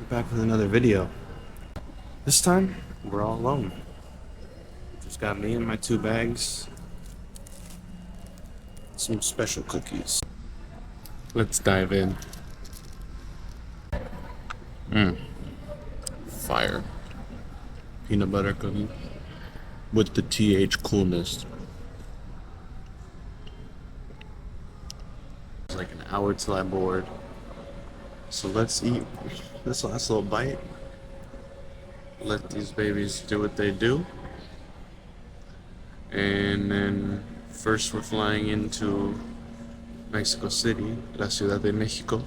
back with another video. This time, we're all alone. Just got me and my 2 bags. Some special cookies. Let's dive in. Fire. Peanut butter cookie. With the TH coolness. It's like an hour till I board. So let's eat this last little bite. Let these babies do what they do. And then first we're flying into Mexico City, La Ciudad de Mexico.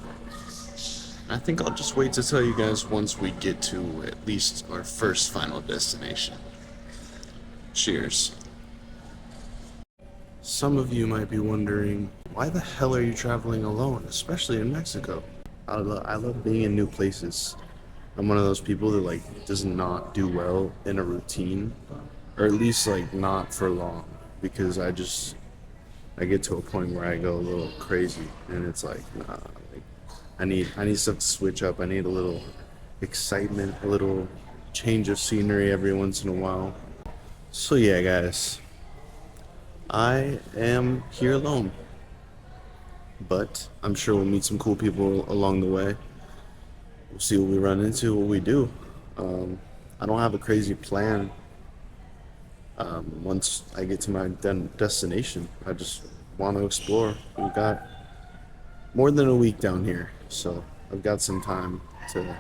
I think I'll just wait to tell you guys once we get to at least our first final destination. Cheers. Some of you might be wondering, why the hell are you traveling alone, especially in Mexico? I love being in new places. I'm one of those people that does not do well in a routine, or at least not for long, because I get to a point where I go a little crazy, and it's nah, I need stuff to switch up. I need a little excitement, a little change of scenery every once in a while. So yeah, guys, I am here alone, but I'm sure we'll meet some cool people along the way. We'll see what we run into, what we do. I don't have a crazy plan. Once I get to my destination, I just want to explore. We've got more than a week down here, so I've got some time to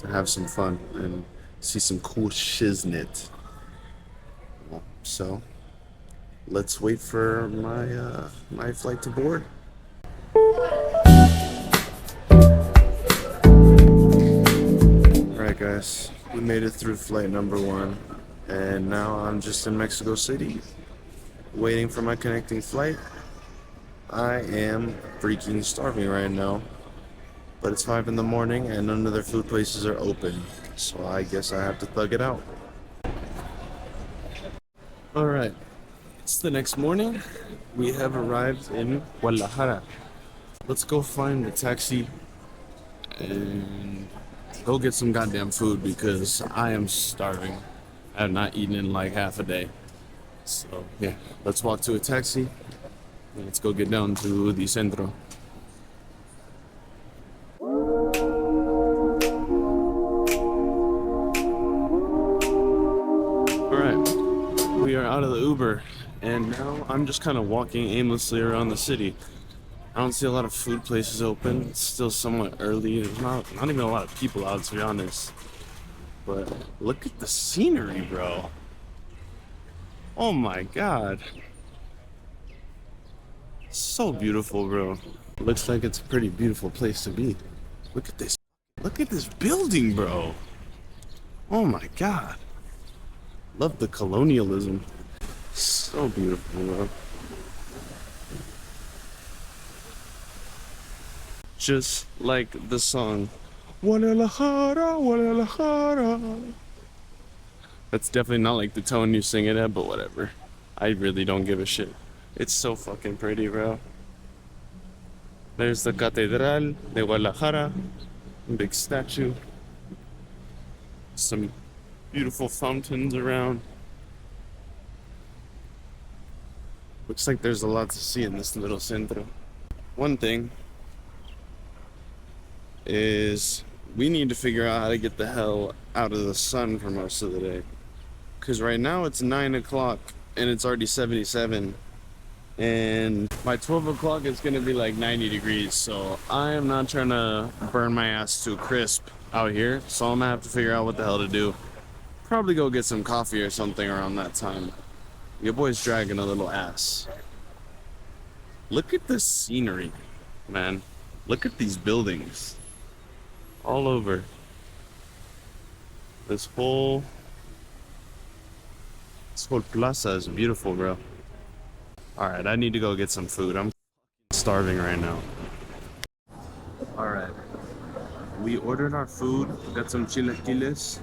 have some fun and see some cool shiznit. So let's wait for my flight to board. Alright guys, we made it through flight number 1, and now I'm just in Mexico City waiting for my connecting flight. I am freaking starving right now, but it's 5 in the morning and none of their food places are open, so I guess I have to thug it out. Alright, it's the next morning. We have arrived in Guadalajara. Let's go find a taxi and go get some goddamn food because I am starving. I have not eaten in half a day. So yeah, let's walk to a taxi. Let's go get down to the centro. Alright, we are out of the Uber, and now I'm just kind of walking aimlessly around the city. I don't see a lot of food places open. It's still somewhat early. There's not even a lot of people out, to be honest. But look at the scenery, bro. Oh my god. So beautiful, bro. Looks like it's a pretty beautiful place to be. Look at this. Look at this building, bro. Oh my god. Love the colonialism. So beautiful, bro. Just like the song, Guadalajara, Guadalajara. That's definitely not like the tone you sing it at, but whatever. I really don't give a shit. It's so fucking pretty, bro. There's the Catedral de Guadalajara, big statue. Some beautiful fountains around. Looks like there's a lot to see in this little centro. One thing is we need to figure out how to get the hell out of the sun for most of the day, because right now it's 9 o'clock and it's already 77, and by 12 o'clock it's gonna be 90 degrees, so I am not trying to burn my ass to a crisp out here, so I'm gonna have to figure out what the hell to do. Probably go get some coffee or something around that time. Your boy's dragging a little ass. Look at the scenery, man. Look at these buildings all over. This whole plaza is beautiful, bro. Alright, I need to go get some food. I'm starving right now. Alright. We ordered our food. Got some chilaquiles.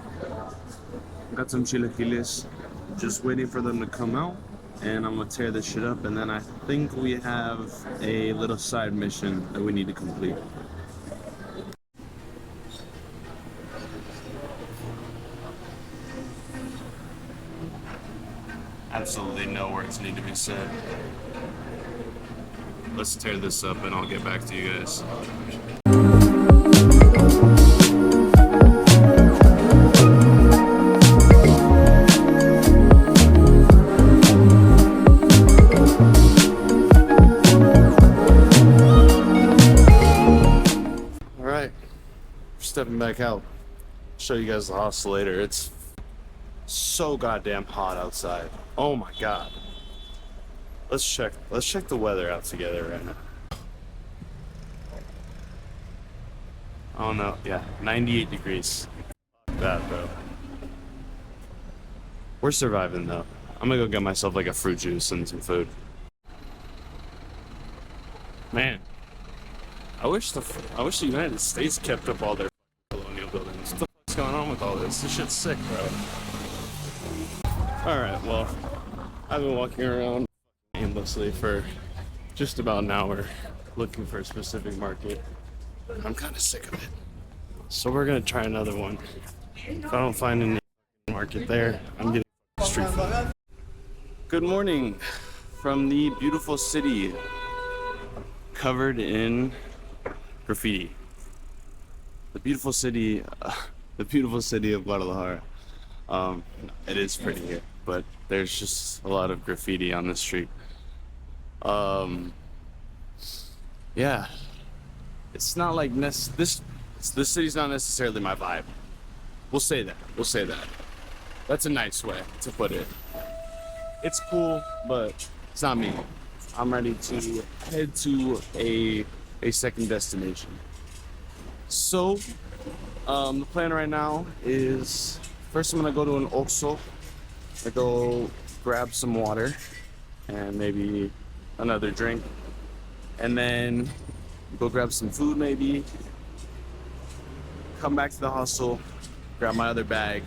Just waiting for them to come out. And I'm gonna tear this shit up. And then I think we have a little side mission that we need to complete. Absolutely no words need to be said. Let's tear this up and I'll get back to you guys. Alright, stepping back out. Show you guys the hostel later. It's so goddamn hot outside. Oh my god. Let's check the weather out together right now. Oh no, yeah, 98 degrees. Bad, bro. We're surviving though. I'm gonna go get myself like a fruit juice and some food. Man, I wish the United States kept up all their colonial buildings. What the fuck's going on with all this? This shit's sick, bro. Alright, well, I've been walking around aimlessly for just about an hour looking for a specific market. I'm kind of sick of it. So we're gonna try another one. If I don't find any market there, I'm getting street food. Good morning from the beautiful city covered in graffiti. The beautiful city of Guadalajara. It is pretty here, but there's just a lot of graffiti on the street. Yeah, it's not like this city's not necessarily my vibe. We'll say that. That's a nice way to put it. It's cool, but it's not me. I'm ready to head to a second destination. So, the plan right now is first I'm gonna go to an Oxxo. I go grab some water and maybe another drink, and then go grab some food maybe. Come back to the hostel, grab my other bag,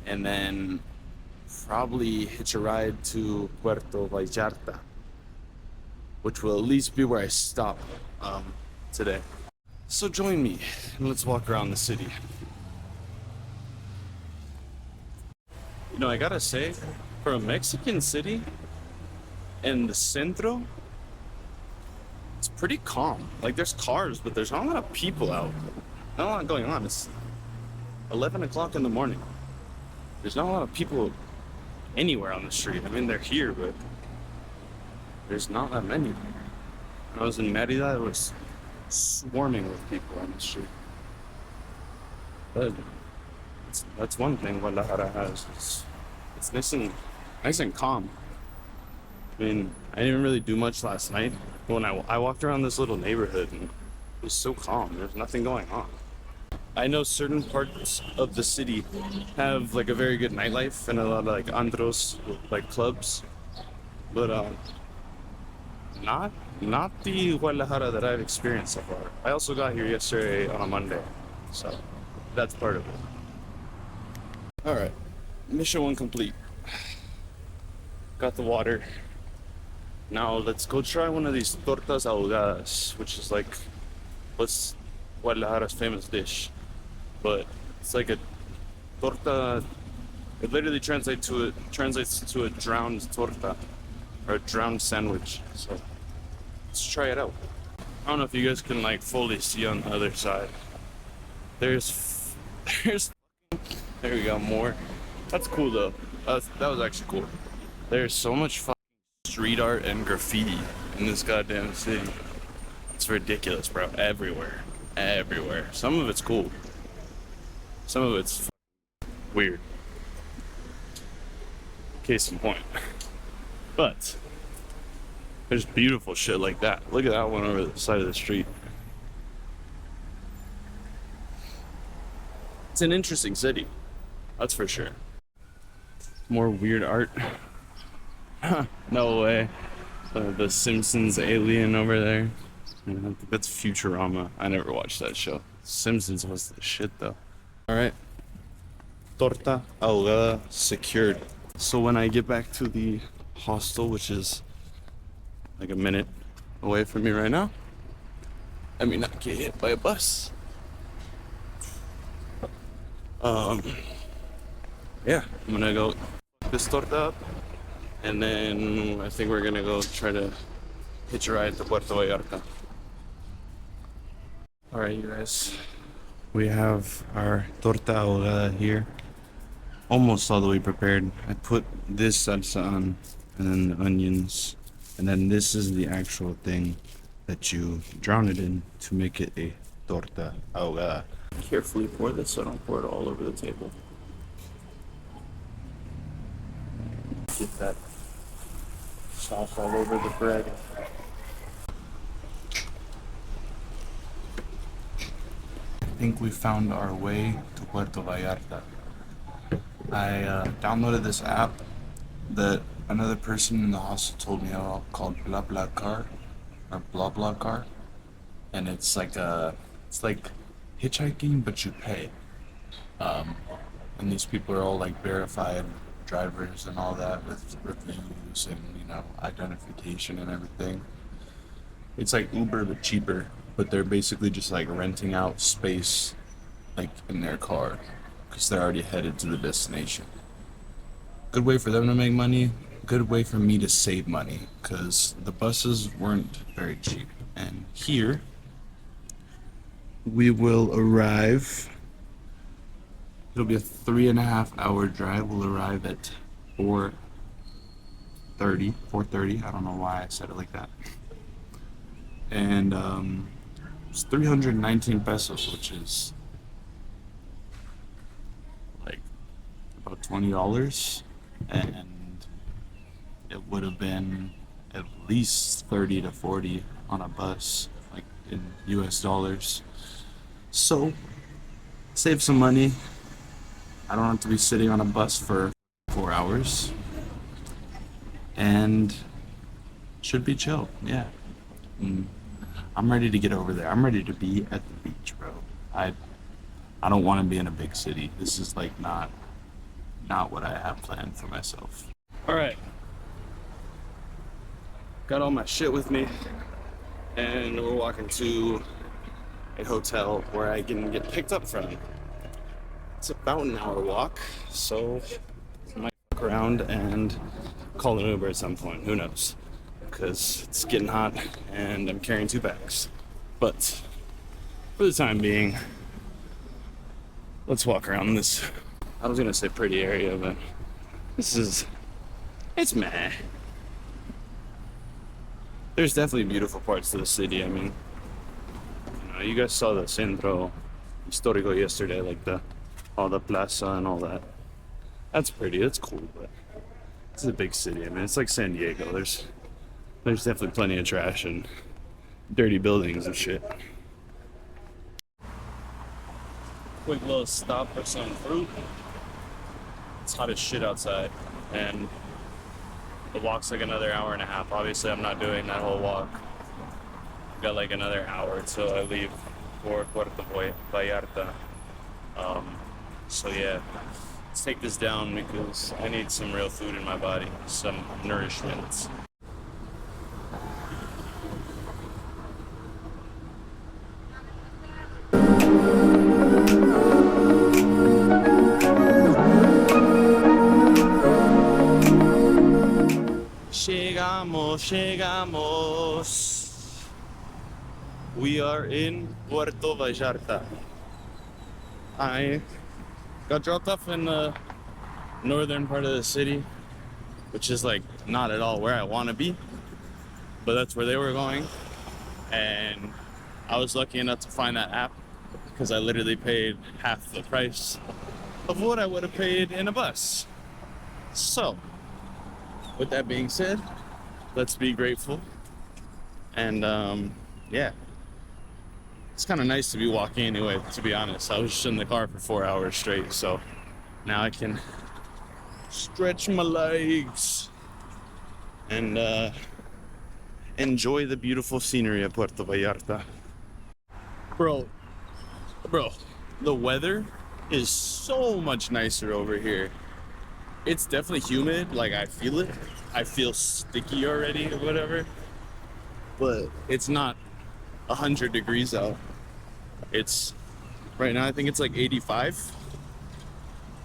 and then probably hitch a ride to Puerto Vallarta, which will at least be where I stop today. So join me and let's walk around the city. You know, I gotta say, for a Mexican city in the centro, it's pretty calm. Like, there's cars, but there's not a lot of people out. Not a lot going on. It's 11 o'clock in the morning. There's not a lot of people anywhere on the street. I mean, they're here, but there's not that many. When I was in Mérida, it was swarming with people on the street. But that's one thing Guadalajara has. It's nice and calm. I mean, I didn't really do much last night. When I walked around this little neighborhood and it was so calm. There's nothing going on. I know certain parts of the city have like a very good nightlife and a lot of like antros, like clubs, but not the Guadalajara that I've experienced so far. I also got here yesterday on a Monday, so that's part of it. All right, mission one complete. Got the water. Now let's go try one of these tortas ahogadas, which is like what's Guadalajara's famous dish. But it's like a torta. It literally translates to a drowned torta, or a drowned sandwich. So let's try it out. I don't know if you guys can like fully see on the other side. There's there we go, more. That's cool though. That was actually cool. There's so much fucking street art and graffiti in this goddamn city. It's ridiculous, bro. Everywhere. Some of it's cool. Some of it's weird. Case in point. But there's beautiful shit like that. Look at that one over the side of the street. It's an interesting city. That's for sure. More weird art. No way. The Simpsons alien over there. I think that's Futurama. I never watched that show. Simpsons was the shit though. Alright. Torta ahogada secured. So when I get back to the hostel, which is like a minute away from me right now, I may not get hit by a bus. Yeah, I'm gonna go pick this torta up And then I think we're gonna go try to hitch a ride to Puerto Vallarta. Alright, you guys. We have our torta ahogada here. Almost all the way prepared. I put this salsa on, and then the onions. And then this is the actual thing that you drown it in to make it a torta ahogada. Carefully pour this so I don't pour it all over the table. Get that sauce all over the bread. I think we found our way to Puerto Vallarta. I downloaded this app that another person in the hostel told me about called BlaBlaCar or BlaBlaCar, and it's like hitchhiking but you pay. And these people are all like verified drivers and all that with reviews and identification and everything. It's like Uber but cheaper, but they're basically just like renting out space like in their car because they're already headed to the destination. Good way for them to make money, good way for me to save money because the buses weren't very cheap. And here we will arrive. It'll be a 3.5-hour drive. We'll arrive at 4:30. I don't know why I said it like that. And it's 319 pesos, which is like about $20. And it would have been at least 30 to 40 on a bus, like in US dollars. So, save some money. I don't have to be sitting on a bus for 4 hours. And should be chill, yeah. I'm ready to get over there. I'm ready to be at the beach, bro. I don't want to be in a big city. This is like not what I have planned for myself. All right. Got all my shit with me, and we're walking to a hotel where I can get picked up from. It's about an hour walk, so I might walk around and call an Uber at some point. Who knows? Because it's getting hot and I'm carrying 2 bags. But for the time being, let's walk around this. I was gonna say pretty area, but it's meh. There's definitely beautiful parts to the city. I mean, you guys saw the Centro Histórico yesterday, like all the plaza and all that. That's pretty, that's cool, but it's a big city. I mean, it's like San Diego. There's definitely plenty of trash and dirty buildings and shit. Quick little stop for some fruit. It's hot as shit outside, and the walk's like another hour and a half. Obviously, I'm not doing that whole walk. I've got like another hour till I leave for Puerto Vallarta. So yeah, let's take this down because I need some real food in my body, some nourishment. Llegamos. We are in Puerto Vallarta. I got dropped off in the northern part of the city, which is like not at all where I want to be, but that's where they were going. And I was lucky enough to find that app because I literally paid half the price of what I would have paid in a bus. So, with that being said, let's be grateful. And yeah, it's kind of nice to be walking anyway, to be honest. I was just in the car for 4 hours straight, so now I can stretch my legs and enjoy the beautiful scenery of Puerto Vallarta. Bro, the weather is so much nicer over here. It's definitely humid, like I feel it. I feel sticky already or whatever, but it's not 100 degrees out. It's right now, I think it's like 85.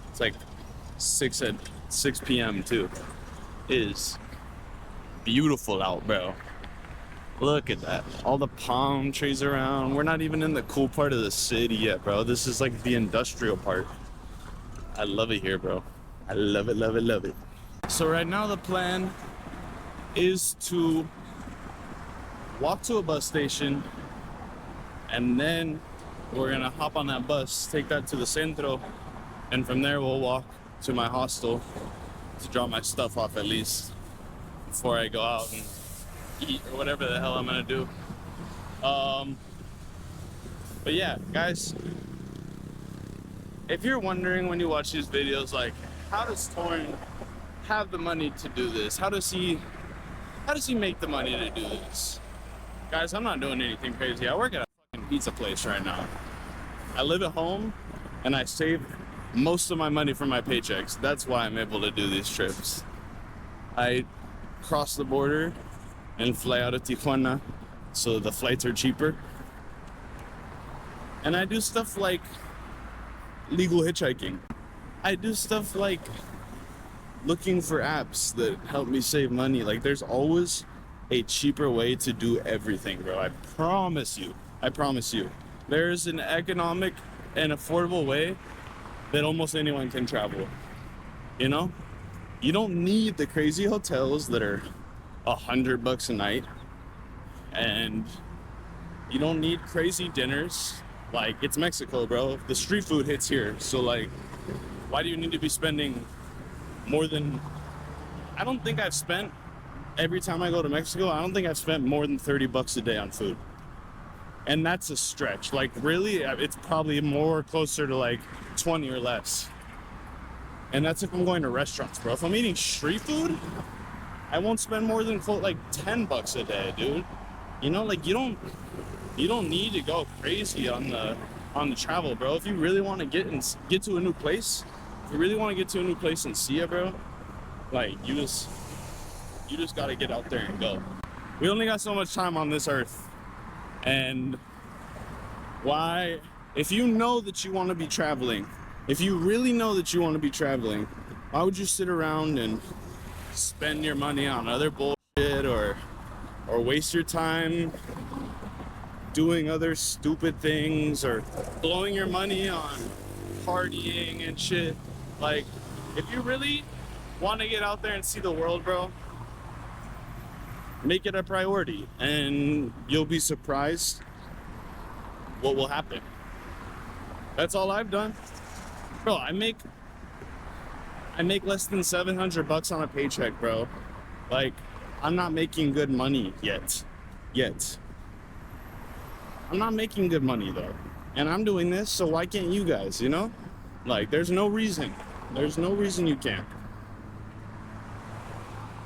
It's like 6 p.m. too. is beautiful out, bro. Look at that. All the palm trees around. We're not even in the cool part of the city yet, bro. This is like the industrial part. I love it here, bro. I love it, love it, love it. So right now the plan is to walk to a bus station, and then we're gonna hop on that bus, take that to the centro, and from there we'll walk to my hostel to drop my stuff off at least before I go out and eat or whatever the hell I'm gonna do. But yeah, guys, if you're wondering when you watch these videos, like, how does Torn have the money to do this? How does he make the money to do this? Guys, I'm not doing anything crazy. I work at a fucking pizza place right now. I live at home and I save most of my money from my paychecks. That's why I'm able to do these trips. I cross the border and fly out of Tijuana, so the flights are cheaper. And I do stuff like legal hitchhiking. I do stuff like looking for apps that help me save money. Like, there's always a cheaper way to do everything, bro. I promise you. There's an economic and affordable way that almost anyone can travel. You know? You don't need the crazy hotels that are $100 a night, and you don't need crazy dinners. Like, it's Mexico, bro. The street food hits here, so like, why do you need to be spending more than, I don't think I've spent, every time I go to Mexico, I don't think I've spent more than $30 a day on food. And that's a stretch. Like, really, it's probably more closer to like 20 or less. And that's if I'm going to restaurants, bro. If I'm eating street food, I won't spend more than like $10 a day, dude. You know, like, you don't need to go crazy on the travel, bro. If you really want to get to a new place, if you really want to get to a new place and see it, bro, like, you just gotta get out there and go. We only got so much time on this earth, and why? If you know that you want to be traveling, if you really know that you want to be traveling, why would you sit around and spend your money on other bullshit or waste your time doing other stupid things or blowing your money on partying and shit? Like, if you really want to get out there and see the world, bro, make it a priority, and you'll be surprised what will happen. That's all I've done, bro. I make less than $700 on a paycheck, bro. Like, I'm not making good money yet. I'm not making good money though, and I'm doing this, so why can't you guys? You know, like, there's no reason you can't.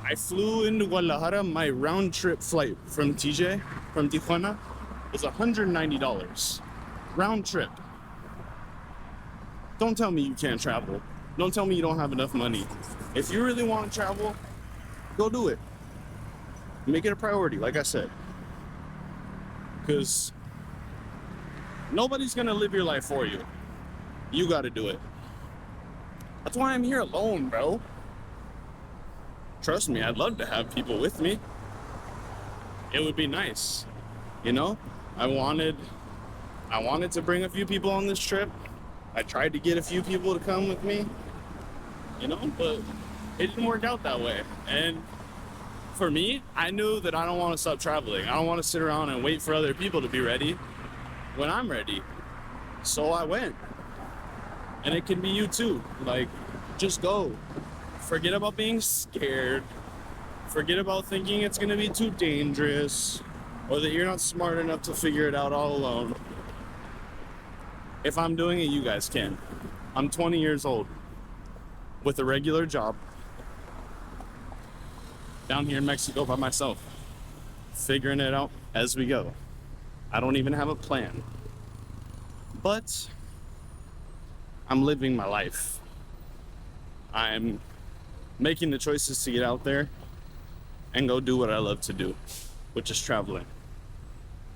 I flew into Guadalajara. My round trip flight from Tijuana was $190 round trip. Don't tell me you can't travel. Don't tell me you don't have enough money. If you really want to travel, go do it. Make it a priority, like I said, because nobody's gonna live your life for you. You gotta do it. That's why I'm here alone, bro. Trust me, I'd love to have people with me. It would be nice, you know? I wanted to bring a few people on this trip. I tried to get a few people to come with me, you know, but it didn't work out that way. And for me, I knew that I don't want to stop traveling. I don't want to sit around and wait for other people to be ready when I'm ready. So I went. And it can be you too. Like, just go. Forget about being scared. Forget about thinking it's gonna be too dangerous, or that you're not smart enough to figure it out all alone. If I'm doing it, you guys can. I'm 20 years old with a regular job down here in Mexico by myself, figuring it out as we go. I don't even have a plan, but I'm living my life. I'm making the choices to get out there and go do what I love to do, which is traveling.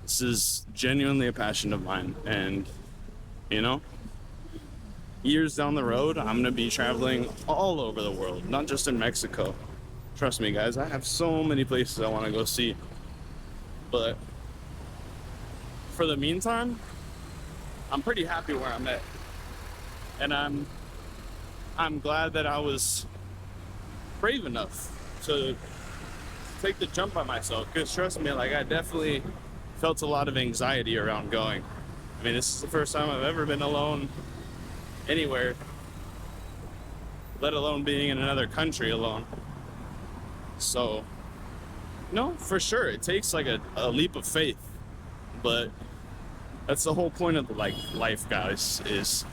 This is genuinely a passion of mine, and you know, years down the road, I'm gonna be traveling all over the world, not just in Mexico, Trust me, guys, I have so many places I want to go see. But for the meantime, I'm pretty happy where I'm at. And I'm glad that I was brave enough to take the jump by myself. Because trust me, like I definitely felt a lot of anxiety around going. I mean, this is the first time I've ever been alone anywhere, let alone being in another country alone. So, no, for sure, it takes like a leap of faith. But that's the whole point of the life, guys, is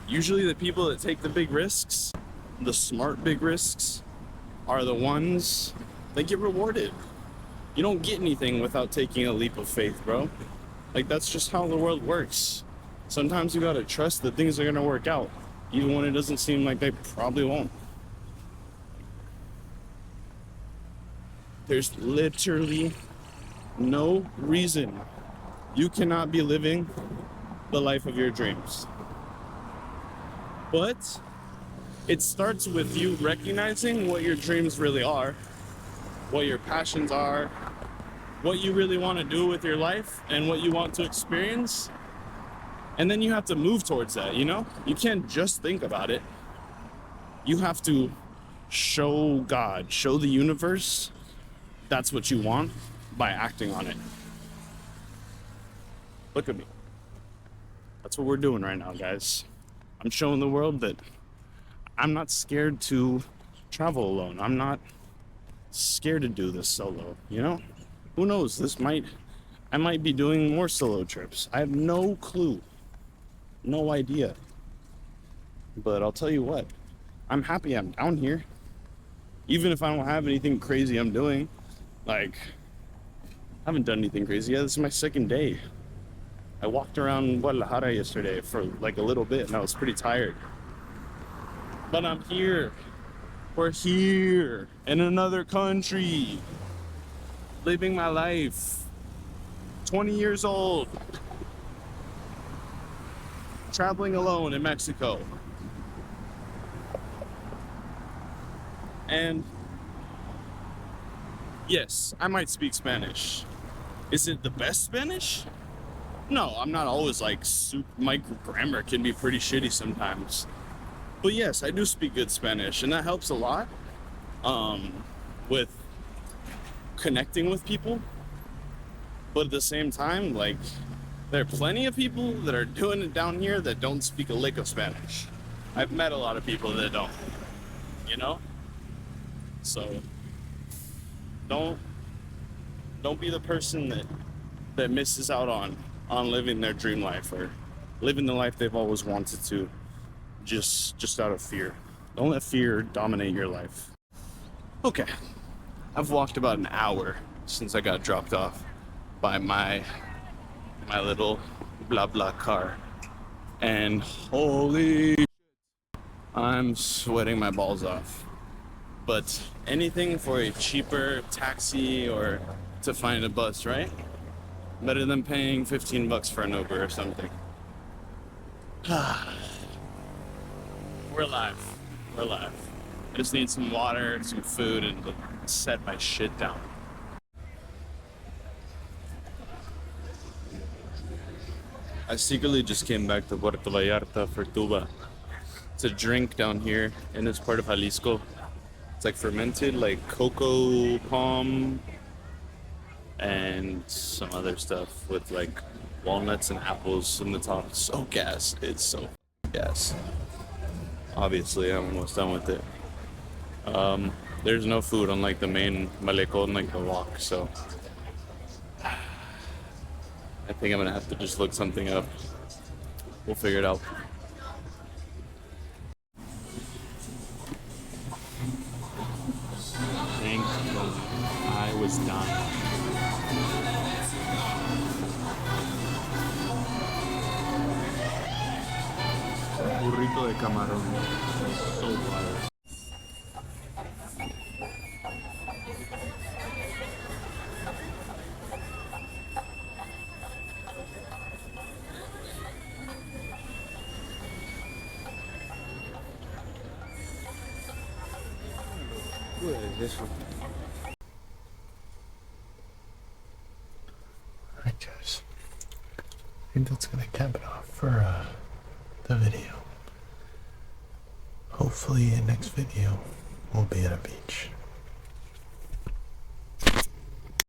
usually the people that take the big risks, the smart big risks, are the ones that get rewarded. You don't get anything without taking a leap of faith, bro. Like, that's just how the world works. Sometimes you gotta trust that things are gonna work out, even when it doesn't seem like they probably won't. There's literally no reason you cannot be living the life of your dreams. But it starts with you recognizing what your dreams really are, what your passions are, what you really want to do with your life, and what you want to experience. And then you have to move towards that, you know? You can't just think about it. You have to show God, show the universe that's what you want by acting on it. Look at me. That's what we're doing right now, guys. I'm showing the world that I'm not scared to travel alone. I'm not scared to do this solo, you know? Who knows? I might be doing more solo trips. I have no clue. No idea. But I'll tell you what, I'm happy I'm down here. Even if I don't have anything crazy I'm doing. Like, I haven't done anything crazy yet. This is my second day. I walked around Vallarta yesterday for like a little bit and I was pretty tired. But I'm here. We're here in another country, living my life. 20 years old, traveling alone in Mexico. And yes, I might speak Spanish. Is it the best Spanish? No, I'm not always like my grammar can be pretty shitty sometimes. But yes, I do speak good Spanish, and that helps a lot with connecting with people. But at the same time, like, there are plenty of people that are doing it down here that don't speak a lick of Spanish. I've met a lot of people that don't, you know? So don't be the person that misses out on living their dream life or living the life they've always wanted to, just out of fear. Don't let fear dominate your life. Okay, I've walked about an hour since I got dropped off by my little blah blah car, and holy, I'm sweating my balls off. But anything for a cheaper taxi or to find a bus, right? Better than paying $15 for an Uber or something. We're alive. We're alive. I just need some water, some food, and to set my shit down. I secretly just came back to Puerto Vallarta for Tuba. It's a drink down here in this part of Jalisco. It's like fermented, like cocoa palm and some other stuff with like walnuts and apples in the top. It's so gas. It's so gas. Obviously, I'm almost done with it. There's no food on like the main malecon, like the walk, so I think I'm gonna have to just look something up. We'll figure it out. Thank you. I was dying. Burrito de camarón. So fire. What is this one? Alright guys, I think that's gonna cap it off for the video. Hopefully in next video we'll be at a beach.